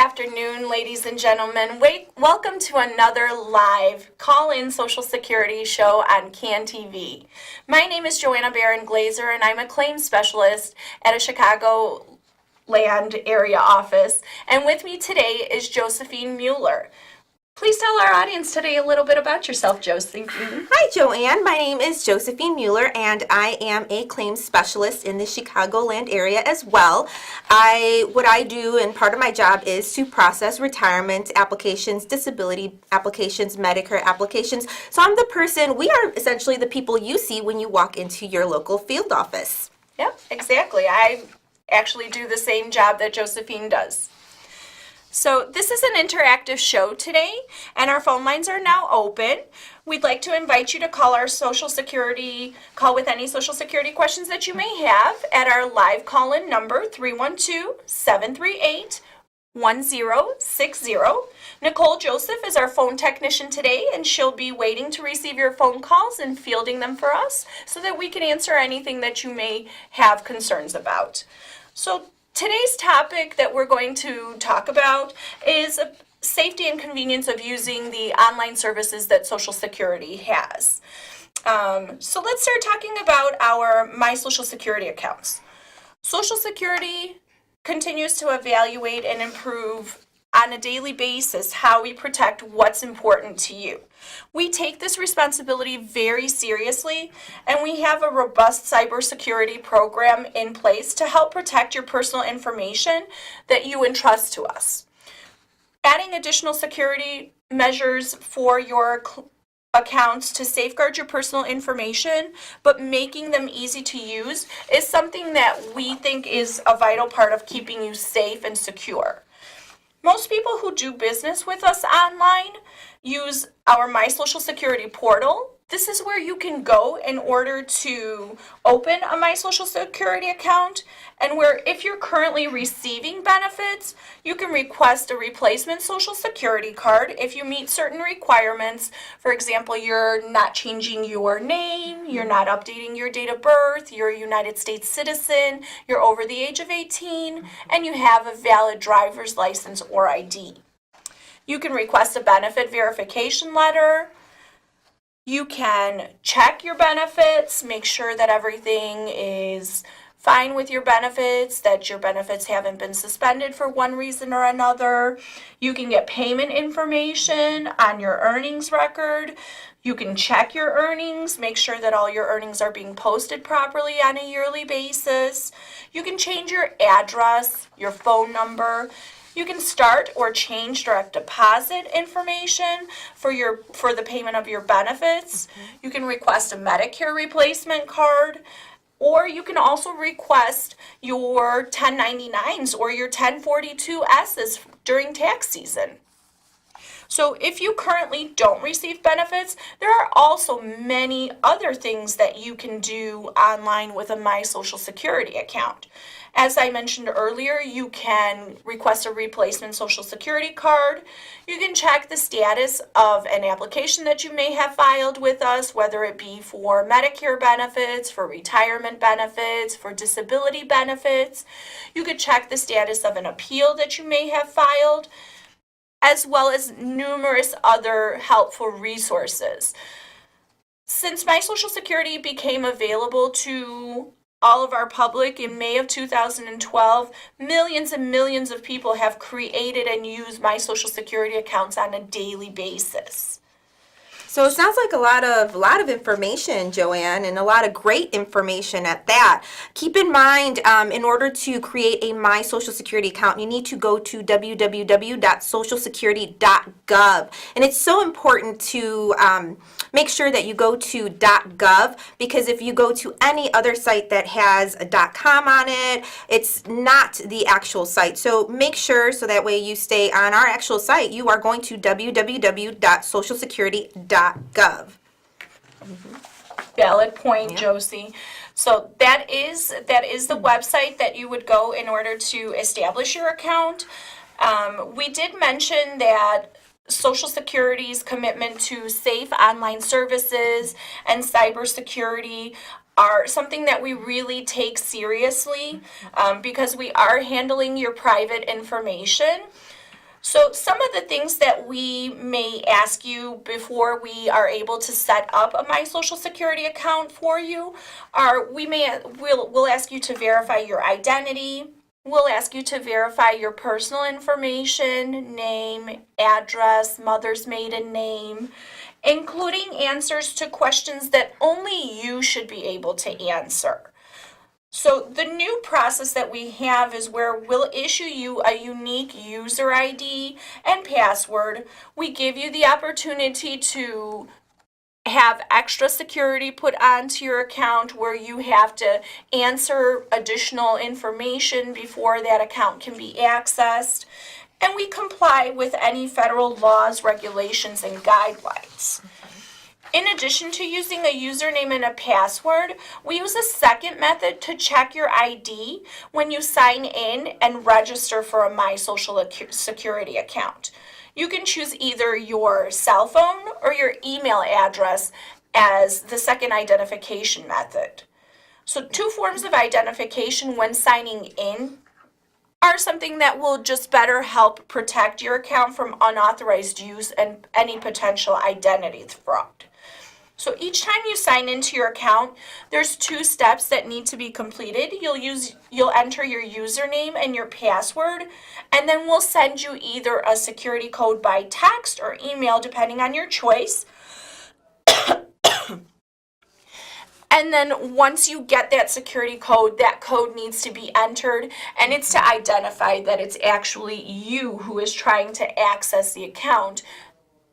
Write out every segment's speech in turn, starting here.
afternoon, ladies and gentlemen. Welcome to another live call-in Social Security show on CAN TV. My name is Joanna Baran-Glazer, and I'm a claims specialist at a Chicago land area office. And with me today is Josephine Mueller. Please tell our audience today a little bit about yourself, Josephine. Hi, Joanne. My name is Josephine Mueller, and I am a claims specialist in the Chicagoland area as well. What I do, and part of my job, is to process retirement applications, disability applications, Medicare applications. So I'm the person, we are essentially the people you see when you walk into your local field office. Yep, exactly. I actually do the same job that Josephine does. So this is an interactive show today, and our phone lines are now open. We'd like to invite you to call with any Social Security questions that you may have at our live call-in number, 312-738-1060. Nicole Joseph is our phone technician today, and she'll be waiting to receive your phone calls and fielding them for us so that we can answer anything that you may have concerns about. So today's topic that we're going to talk about is safety and convenience of using the online services that Social Security has. So let's start talking about our My Social Security accounts. Social Security continues to evaluate and improve on a daily basis how we protect what's important to you. We take this responsibility very seriously, and we have a robust cybersecurity program in place to help protect your personal information that you entrust to us. Adding additional security measures for your accounts to safeguard your personal information, but making them easy to use, is something that we think is a vital part of keeping you safe and secure. Most people who do business with us online use our My Social Security portal. This is where you can go in order to open a My Social Security account, and where if you're currently receiving benefits, you can request a replacement Social Security card if you meet certain requirements. For example, you're not changing your name, you're not updating your date of birth, you're a United States citizen, you're over the age of 18, and you have a valid driver's license or ID. You can request a benefit verification letter. You can check your benefits, make sure that everything is fine with your benefits, that your benefits haven't been suspended for one reason or another. You can get payment information on your earnings record. You can check your earnings, make sure that all your earnings are being posted properly on a yearly basis. You can change your address, your phone number. You can start or change direct deposit information for the payment of your benefits. You can request a Medicare replacement card, or you can also request your 1099s or your 1042s during tax season. So if you currently don't receive benefits, there are also many other things that you can do online with a My Social Security account. As I mentioned earlier, you can request a replacement Social Security card. You can check the status of an application that you may have filed with us, whether it be for Medicare benefits, for retirement benefits, for disability benefits. You could check the status of an appeal that you may have filed, as well as numerous other helpful resources. Since My Social Security became available to all of our public in May of 2012, millions and millions of people have created and used My Social Security accounts on a daily basis. So it sounds like a lot of information, Joanne, and a lot of great information at that. Keep in mind, in order to create a My Social Security account, you need to go to www.socialsecurity.gov. And it's so important to make sure that you go to .gov, because if you go to any other site that has a .com on it, it's not the actual site. So make sure, so that way you stay on our actual site, you are going to www.socialsecurity.gov. Valid point, Yeah. Josie. So that is the website that you would go in order to establish your account. We did mention that Social Security's commitment to safe online services and cybersecurity are something that we really take seriously, because we are handling your private information. So some of the things that we may ask you before we are able to set up a My Social Security account for you are we'll ask you to verify your identity. We'll ask you to verify your personal information, name, address, mother's maiden name, including answers to questions that only you should be able to answer. So the new process that we have is where we'll issue you a unique user ID and password. We give you the opportunity to have extra security put onto your account where you have to answer additional information before that account can be accessed. And we comply with any federal laws, regulations, and guidelines. In addition to using a username and a password, we use a second method to check your ID when you sign in and register for a My Social Security account. You can choose either your cell phone or your email address as the second identification method. So 2 forms of identification when signing in are something that will just better help protect your account from unauthorized use and any potential identity fraud. So each time you sign into your account, there's 2 steps that need to be completed. You'll enter your username and your password, and then we'll send you either a security code by text or email, depending on your choice. And then once you get that security code, that code needs to be entered, and it's to identify that it's actually you who is trying to access the account,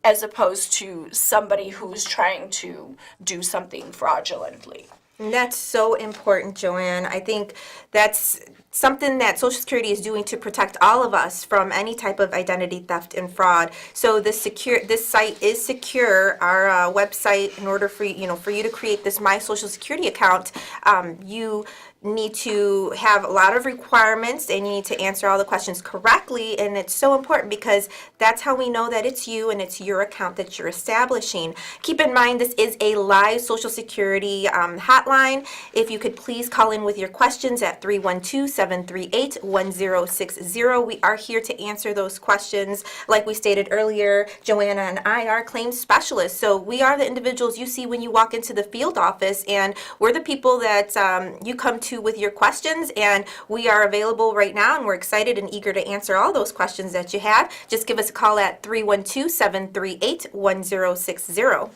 as opposed to somebody who's trying to do something fraudulently. And that's so important, Joanne. I think that's something that Social Security is doing to protect all of us from any type of identity theft and fraud. So this site is secure. Our website, in order for you to create this My Social Security account, you need to have a lot of requirements and you need to answer all the questions correctly, and it's so important because that's how we know that it's you and it's your account that you're establishing. Keep in mind, this is a live Social Security hotline. If you could please call in with your questions at 312-738-1060. We are here to answer those questions. Like we stated earlier, Joanna and I are claims specialists, so we are the individuals you see when you walk into the field office, and we're the people that you come to with your questions, and we are available right now, and we're excited and eager to answer all those questions that you have. Just give us a call at 312-738-1060.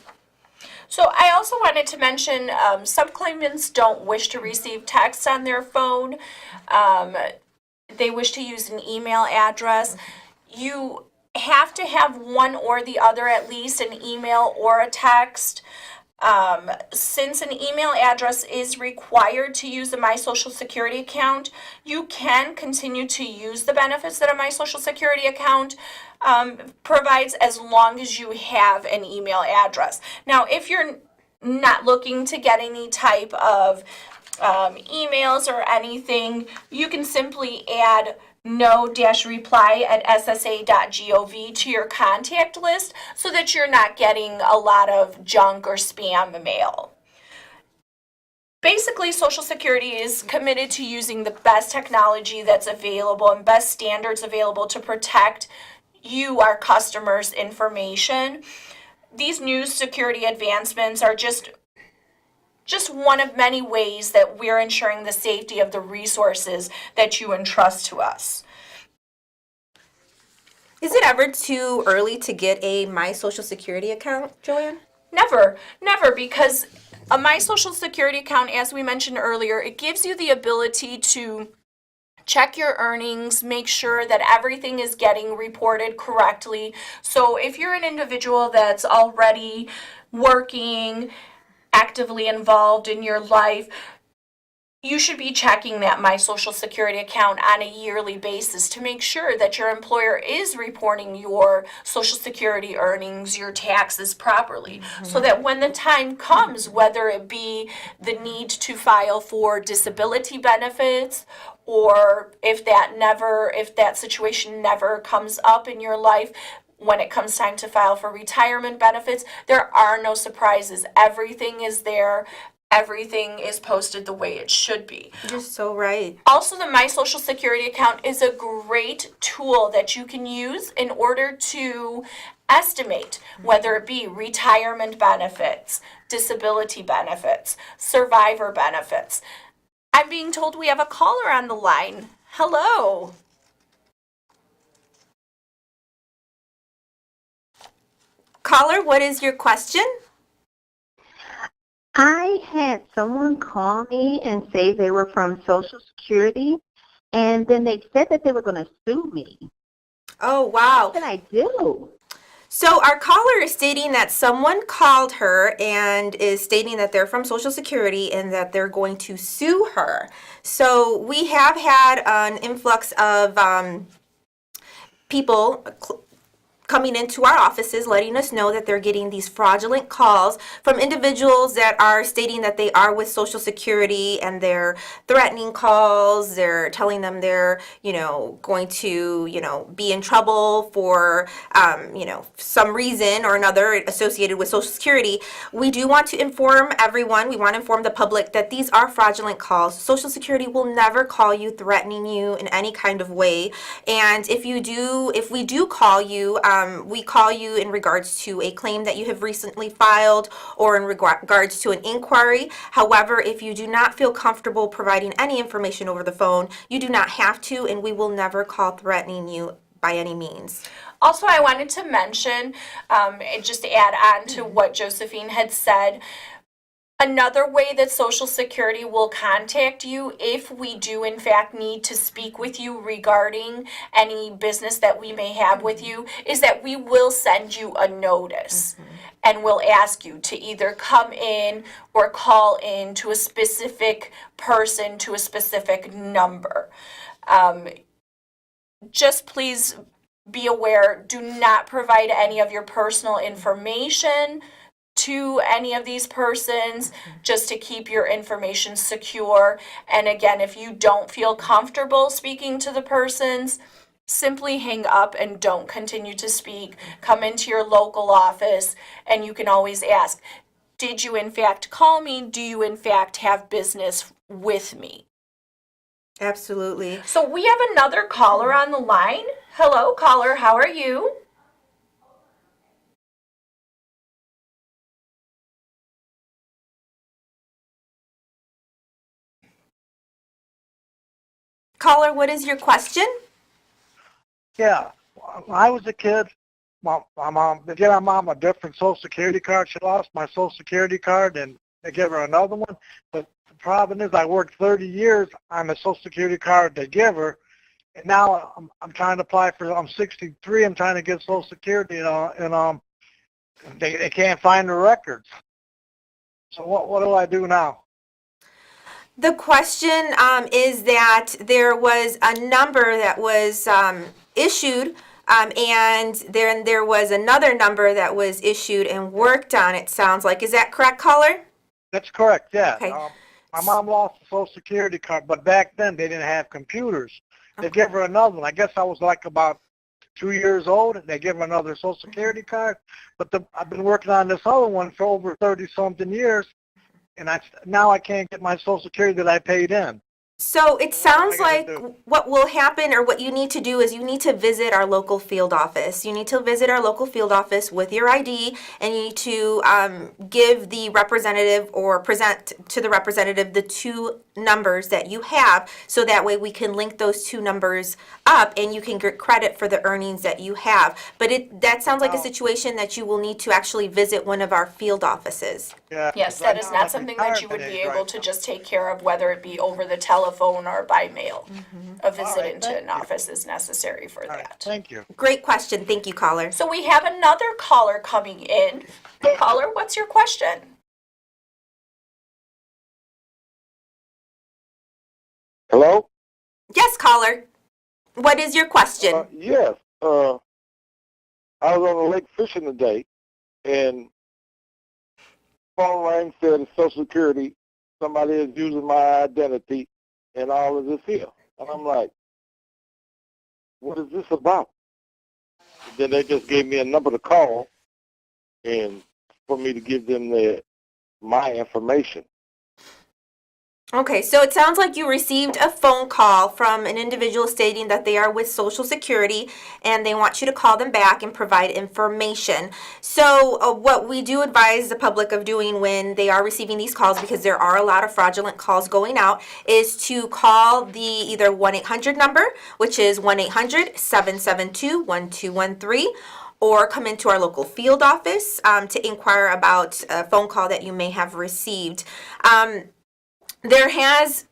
So I also wanted to mention some claimants don't wish to receive texts on their phone. They wish to use an email address. You have to have one or the other, at least an email or a text. Since an email address is required to use a My Social Security account, you can continue to use the benefits that a My Social Security account provides as long as you have an email address. Now, if you're not looking to get any type of emails or anything, you can simply add no-reply@ssa.gov to your contact list so that you're not getting a lot of junk or spam mail. Basically, Social Security is committed to using the best technology that's available and best standards available to protect you, our customers' information. These new security advancements are just one of many ways that we're ensuring the safety of the resources that you entrust to us. Is it ever too early to get a My Social Security account, Joanne? Never, because a My Social Security account, as we mentioned earlier, it gives you the ability to check your earnings, make sure that everything is getting reported correctly. So if you're an individual that's already working, actively involved in your life, you should be checking that My Social Security account on a yearly basis to make sure that your employer is reporting your Social Security earnings, your taxes properly, so that when the time comes, whether it be the need to file for disability benefits, or if that situation never comes up in your life, when it comes time to file for retirement benefits, there are no surprises. Everything is there. everything is posted the way it should be. You're so right. Also, the My Social Security account is a great tool that you can use in order to estimate whether it be retirement benefits, disability benefits, survivor benefits. I'm being told we have a caller on the line. Hello. Caller, what is your question? I had someone call me and say they were from Social Security, and then they said that they were going to sue me. Oh, wow. What can I do? So our caller is stating that someone called her and is stating that they're from Social Security and that they're going to sue her. So we have had an influx of people coming into our offices letting us know that they're getting these fraudulent calls from individuals that are stating that they are with Social Security, and they're threatening calls. They're telling them they're, going to, be in trouble for, some reason or another associated with Social Security. We do want to inform everyone, we want to inform the public that these are fraudulent calls. Social Security will never call you threatening you in any kind of way. And if we do call you, we call you in regards to a claim that you have recently filed or in regards to an inquiry. However, if you do not feel comfortable providing any information over the phone, you do not have to, and we will never call threatening you by any means. Also, I wanted to mention, just to add on to what Josephine had said, another way that Social Security will contact you if we do in fact need to speak with you regarding any business that we may have with you is that we will send you a notice. And we'll ask you to either come in or call in to a specific person, to a specific number. Just please be aware, do not provide any of your personal information to any of these persons, just to keep your information secure. And again, if you don't feel comfortable speaking to the persons, simply hang up and don't continue to speak. Come into your local office and you can always ask, did you in fact call me? Do you in fact have business with me? Absolutely. So we have another caller on the line. Hello, caller, how are you? Caller, what is your question? Yeah, when I was a kid, my mom, they gave my mom a different Social Security card. She lost my Social Security card, and they gave her another one. But the problem is I worked 30 years on the Social Security card they give her, and now I'm trying to apply for, I'm 63, I'm trying to get Social Security, and they can't find the records. So what do I do now? The question is that there was a number that was issued, and then there was another number that was issued and worked on, it sounds like. Is that correct, caller? That's correct, yeah. Okay. My mom lost the Social Security card, but back then they didn't have computers. They gave her another one. I guess I was like about 2 years old, and they gave her another Social Security card. But I've been working on this other one for over 30-something years, and now I can't get my Social Security that I paid in. So it sounds What am I like gonna do? what will happen, or what you need to do, is you need to visit our local field office. You need to visit our local field office with your ID, and you need to give the representative or present to the representative the two numbers that you have, so that way we can link those two numbers up and you can get credit for the earnings that you have. But that sounds like a Oh. situation that you will need to actually visit one of our field offices. Yeah, Yes, 'cause that right is now not I'm something that you would retired be age able right to now. just take care of, whether it be over the telephone or by mail. A visit All right, into thank an you. office is necessary for All right, that. thank you. Great question. Thank you, caller. So we have another caller coming in. Caller, what's your question? Hello? Yes, caller. What is your question? Yes. I was on the lake fishing today, and phone rang, said it's Social Security. Somebody is using my identity and all of this here. And I'm like, what is this about? Then they just gave me a number to call and for me to give them my information. Okay, so it sounds like you received a phone call from an individual stating that they are with Social Security and they want you to call them back and provide information. So, what we do advise the public of doing when they are receiving these calls, because there are a lot of fraudulent calls going out, is to call the either 1-800 number, which is 1-800-772-1213, or come into our local field office to inquire about a phone call that you may have received. There has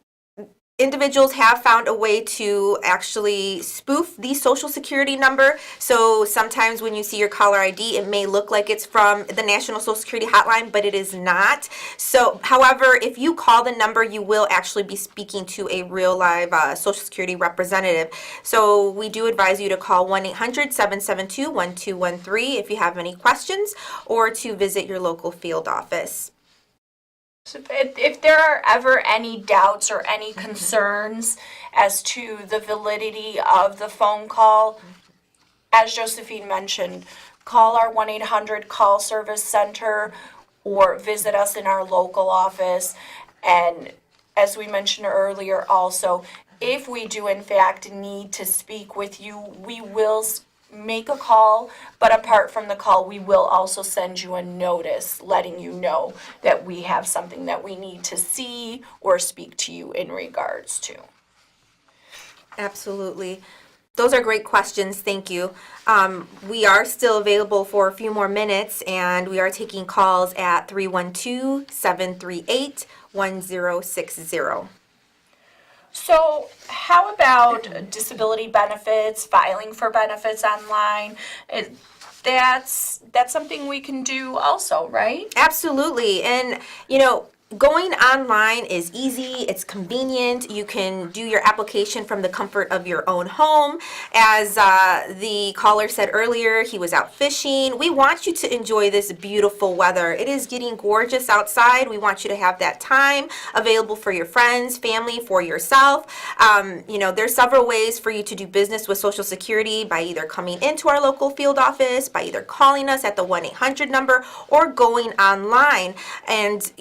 Individuals have found a way to actually spoof the social security number. So sometimes when you see your caller ID, it may look like it's from the National Social Security Hotline, but it is not. So, however, if you call the number, you will actually be speaking to a real live Social Security representative. So we do advise you to call 1-800-772-1213 if you have any questions, or to visit your local field office. So if there are ever any doubts or any concerns as to the validity of the phone call, as Josephine mentioned, call our 1-800 call service center or visit us in our local office. And as we mentioned earlier also, if we do in fact need to speak with you, we will make a call, but apart from the call, we will also send you a notice letting you know that we have something that we need to see or speak to you in regards to. Absolutely. Those are great questions. Thank you. We are still available for a few more minutes, and we are taking calls at 312-738-1060. So how about disability benefits, filing for benefits online? That's something we can do also, right? Absolutely. And, going online is easy, it's convenient. You can do your application from the comfort of your own home. As the caller said earlier, he was out fishing. We want you to enjoy this beautiful weather. It is getting gorgeous outside. We want you to have that time available for your friends, family, for yourself. There's several ways for you to do business with Social Security by either coming into our local field office, by either calling us at the 1-800 number, or going online. And,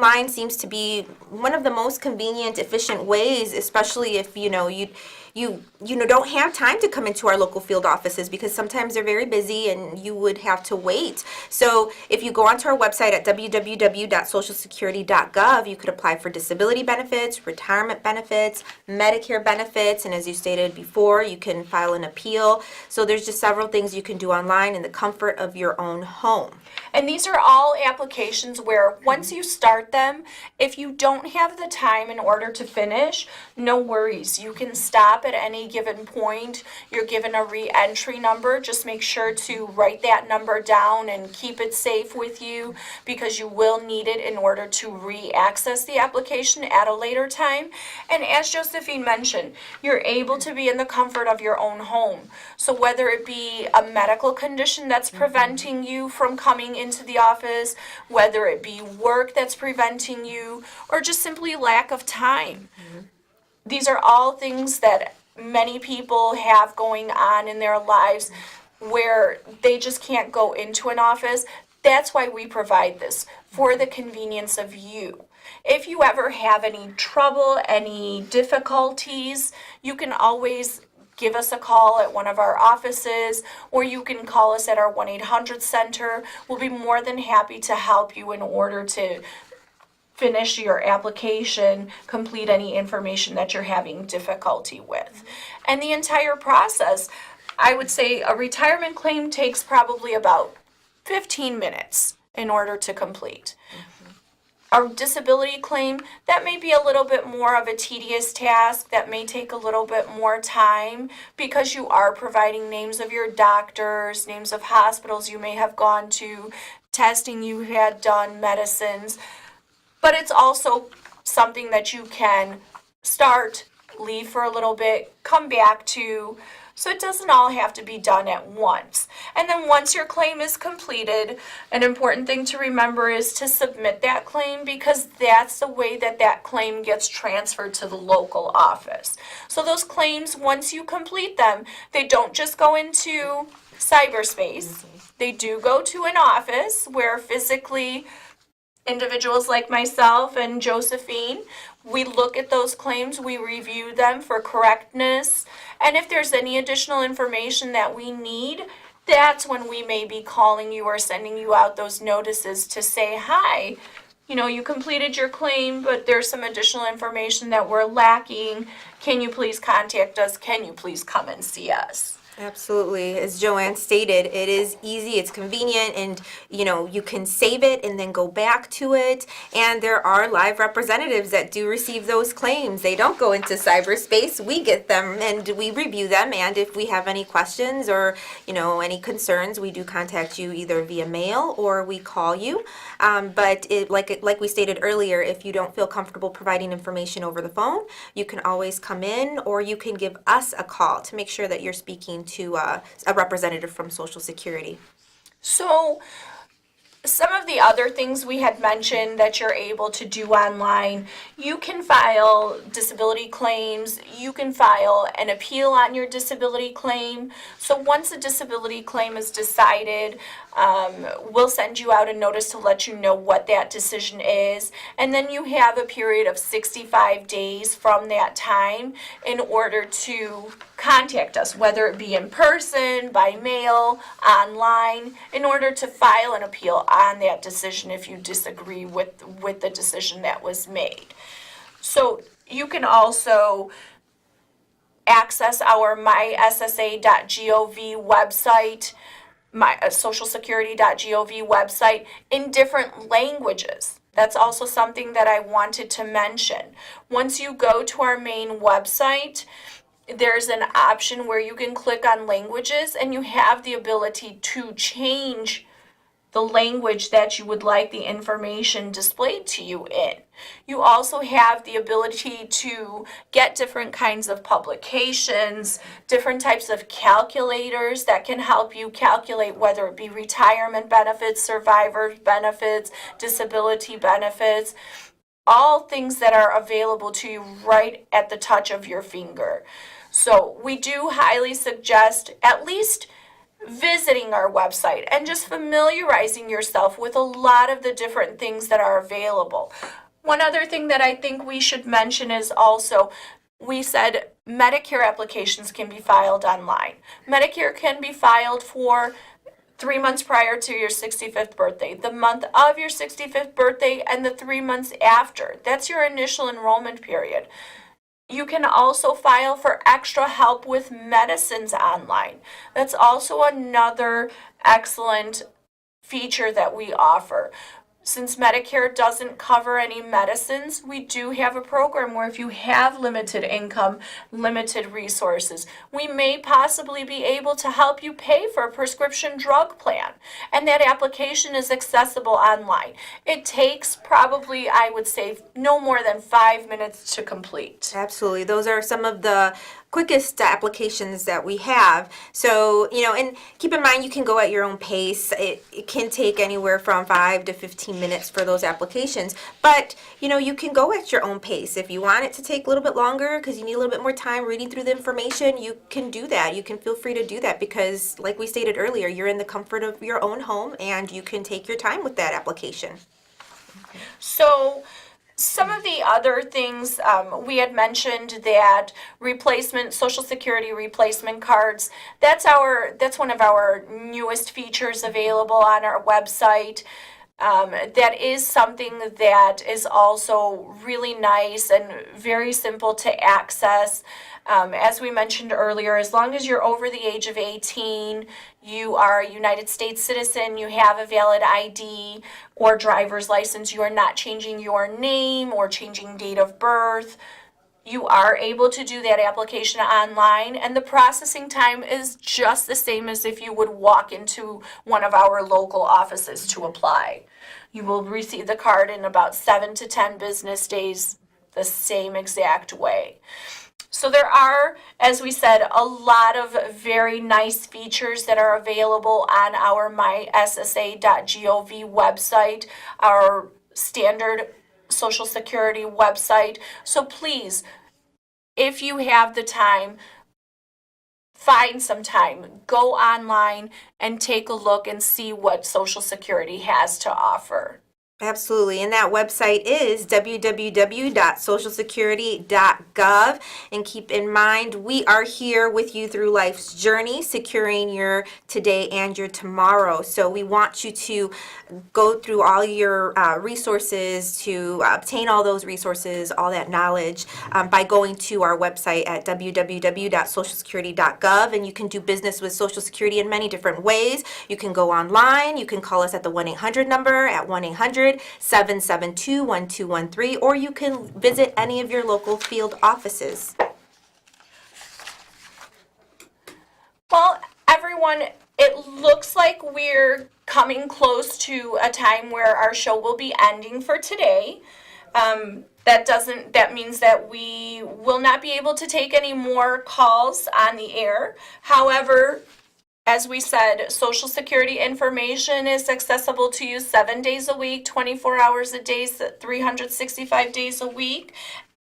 online seems to be one of the most convenient, efficient ways, especially if you don't have time to come into our local field offices, because sometimes they're very busy and you would have to wait. So if you go onto our website at www.socialsecurity.gov, you could apply for disability benefits, retirement benefits, Medicare benefits, and as you stated before, you can file an appeal. So there's just several things you can do online in the comfort of your own home. And these are all applications where once you start them, if you don't have the time in order to finish, no worries. You can stop at any given point. You're given a re-entry number. Just make sure to write that number down and keep it safe with you, because you will need it in order to re-access the application at a later time. And as Josephine mentioned, you're able to be in the comfort of your own home. So whether it be a medical condition that's preventing you from coming into the office, whether it be work that's preventing you, or just simply lack of time. These are all things that many people have going on in their lives where they just can't go into an office. That's why we provide this, for the convenience of you. If you ever have any trouble, any difficulties, you can always give us a call at one of our offices, or you can call us at our 1-800 center. We'll be more than happy to help you in order to finish your application, complete any information that you're having difficulty with. And the entire process, I would say a retirement claim takes probably about 15 minutes in order to complete. A disability claim, that may be a little bit more of a tedious task, that may take a little bit more time, because you are providing names of your doctors, names of hospitals you may have gone to, testing you had done, medicines. But it's also something that you can start, leave for a little bit, come back to. So it doesn't all have to be done at once. And then once your claim is completed, an important thing to remember is to submit that claim, because that's the way that that claim gets transferred to the local office. So those claims, once you complete them, they don't just go into cyberspace. They do go to an office where physically individuals like myself and Josephine, we look at those claims, we review them for correctness, and if there's any additional information that we need, that's when we may be calling you or sending you out those notices to say, hi, you completed your claim, but there's some additional information that we're lacking. Can you please contact us? Can you please come and see us? Absolutely. As Joanne stated, it is easy, it's convenient, and you can save it and then go back to it. And there are live representatives that do receive those claims. They don't go into cyberspace. We get them and we review them. And if we have any questions or any concerns, we do contact you either via mail or we call you. But like we stated earlier, if you don't feel comfortable providing information over the phone, you can always come in or you can give us a call to make sure that you're speaking to a representative from Social Security. So some of the other things we had mentioned that you're able to do online, you can file disability claims, you can file an appeal on your disability claim. So once a disability claim is decided, we'll send you out a notice to let you know what that decision is. And then you have a period of 65 days from that time in order to contact us, whether it be in person, by mail, online, in order to file an appeal on that decision if you disagree with the decision that was made. So you can also access our myssa.gov website, socialsecurity.gov website in different languages. That's also something that I wanted to mention. Once you go to our main website, there's an option where you can click on languages and you have the ability to change the language that you would like the information displayed to you in. You also have the ability to get different kinds of publications, different types of calculators that can help you calculate whether it be retirement benefits, survivor benefits, disability benefits, all things that are available to you right at the touch of your finger. So we do highly suggest at least visiting our website and just familiarizing yourself with a lot of the different things that are available. One other thing that I think we should mention is also, we said Medicare applications can be filed online. Medicare can be filed for 3 months prior to your 65th birthday, the month of your 65th birthday, and the 3 months after. That's your initial enrollment period. You can also file for extra help with medicines online. That's also another excellent feature that we offer. Since Medicare doesn't cover any medicines, we do have a program where if you have limited income, limited resources, we may possibly be able to help you pay for a prescription drug plan. And that application is accessible online. It takes probably, I would say, no more than 5 minutes to complete. Absolutely. Those are some of the quickest applications that we have. So, and keep in mind you can go at your own pace. It can take anywhere from 5 to 15 minutes for those applications. But, you can go at your own pace. If you want it to take a little bit longer because you need a little bit more time reading through the information, you can do that. You can feel free to do that because, like we stated earlier, you're in the comfort of your own home and you can take your time with that application. So, some of the other things we had mentioned that Social Security replacement cards. That's one of our newest features available on our website. That is something that is also really nice and very simple to access. As we mentioned earlier, as long as you're over the age of 18, you are a United States citizen, you have a valid ID or driver's license, you are not changing your name or changing date of birth, you are able to do that application online, and the processing time is just the same as if you would walk into one of our local offices to apply. You will receive the card in about 7 to 10 business days, the same exact way. So there are, as we said, a lot of very nice features that are available on our myssa.gov website, our standard Social Security website. So please, if you have the time, find some time, go online and take a look and see what Social Security has to offer. Absolutely. And that website is www.socialsecurity.gov. And keep in mind, we are here with you through life's journey, securing your today and your tomorrow. So we want you to go through all your resources to obtain all those resources, all that knowledge by going to our website at www.socialsecurity.gov. And you can do business with Social Security in many different ways. You can go online. You can call us at the 1-800 number at 1-800-772-1213, or you can visit any of your local field offices. Well, everyone, it looks like we're coming close to a time where our show will be ending for today. That means that we will not be able to take any more calls on the air. However, as we said, Social Security information is accessible to you 7 days a week, 24 hours a day, 365 days a week,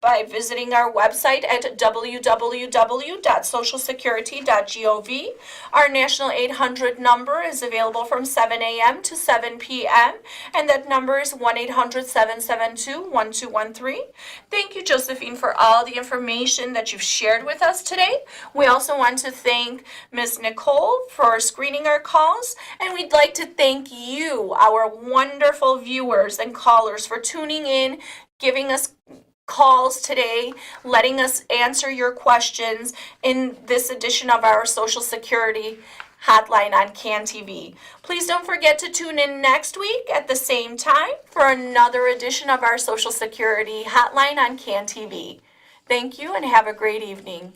by visiting our website at www.socialsecurity.gov. Our national 800 number is available from 7 a.m. to 7 p.m. and that number is 1-800-772-1213. Thank you, Josephine, for all the information that you've shared with us today. We also want to thank Ms. Nicole for screening our calls, and we'd like to thank you, our wonderful viewers and callers, for tuning in, giving us calls today, letting us answer your questions in this edition of our Social Security Hotline on CAN TV. Please don't forget to tune in next week at the same time for another edition of our Social Security Hotline on CAN TV. Thank you and have a great evening.